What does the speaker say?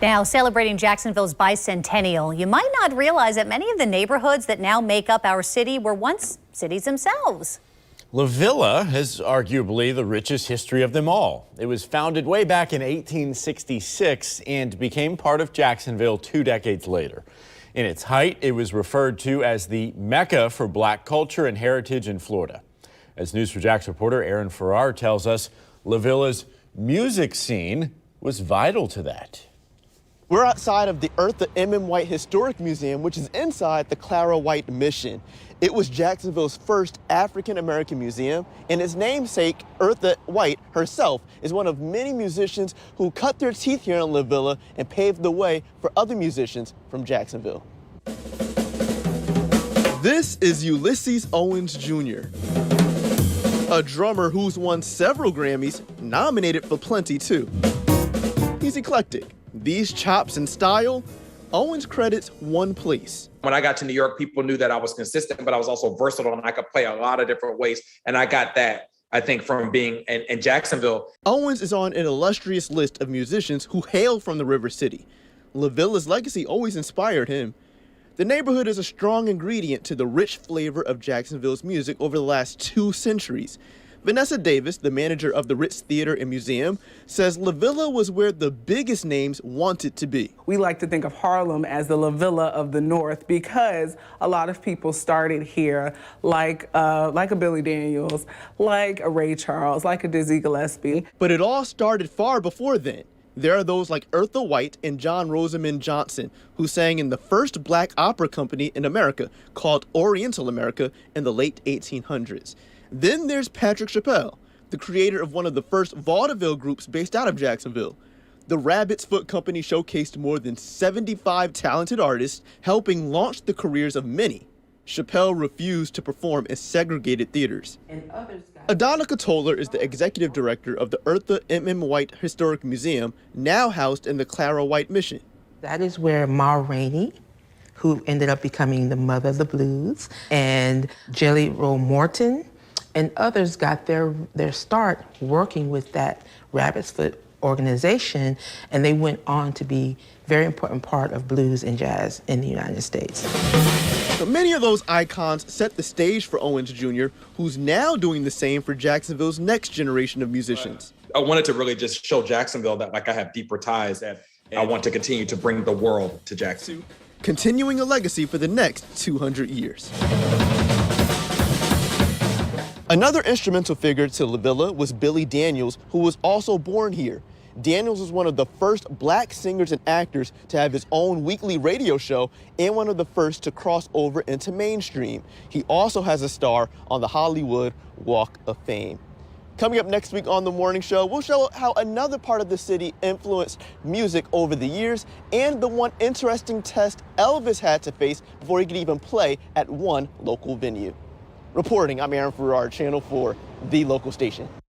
Now, celebrating Jacksonville's bicentennial, you might not realize that many of the neighborhoods that now make up our city were once cities themselves. Lavilla has arguably the richest history of them all. It was founded way back in 1866 and became part of Jacksonville 2 decades later. In its height, it was referred to as the Mecca for Black culture and heritage in Florida. As News4Jax reporter Aaron Farrar tells us, Lavilla's music scene was vital to that. We're outside of the Eartha M White Historic Museum, which is inside the Clara White Mission. It was Jacksonville's first African-American museum, and its namesake, Eartha White herself, is one of many musicians who cut their teeth here in Lavilla and paved the way for other musicians from Jacksonville. This is Ulysses Owens Jr, a drummer who's won several Grammys, nominated for plenty too. He's eclectic. These chops and style, Owens credits one place. When I got to New York, people knew that I was consistent, but I was also versatile and I could play a lot of different ways. And I got that, I think, from being in Jacksonville. Owens is on an illustrious list of musicians who hail from the River City. Lavilla's legacy always inspired him. The neighborhood is a strong ingredient to the rich flavor of Jacksonville's music over the last 2 centuries. Vanessa Davis, the manager of the Ritz Theater and Museum, says Lavilla was where the biggest names wanted to be. We like to think of Harlem as the Lavilla of the North because a lot of people started here, like a Billy Daniels, like a Ray Charles, like a Dizzy Gillespie. But it all started far before then. There are those like Eartha White and John Rosamond Johnson, who sang in the first black opera company in America called Oriental America in the late 1800s. Then there's Patrick Chappell, the creator of one of the first vaudeville groups based out of Jacksonville. The Rabbit's Foot Company showcased more than 75 talented artists, helping launch the careers of many. Chappell refused to perform in segregated theaters. Adonica Toller is the executive director of the Eartha M White Historic Museum, now housed in the Clara White Mission. That is where Ma Rainey, who ended up becoming the mother of the blues, and Jelly Roll Morton, and others got their start working with that Rabbit's Foot organization, and they went on to be a very important part of blues and jazz in the United States. But many of those icons set the stage for Owens Jr., who's now doing the same for Jacksonville's next generation of musicians. I wanted to really just show Jacksonville that I have deeper ties, that I want to continue to bring the world to Jacksonville. Continuing a legacy for the next 200 years. Another instrumental figure to Lavilla was Billy Daniels, who was also born here. Daniels was one of the first black singers and actors to have his own weekly radio show and one of the first to cross over into mainstream. He also has a star on the Hollywood Walk of Fame. Coming up next week on The Morning Show, we'll show how another part of the city influenced music over the years and the one interesting test Elvis had to face before he could even play at one local venue. Reporting, I'm Aaron Farrar, Channel 4, the local station.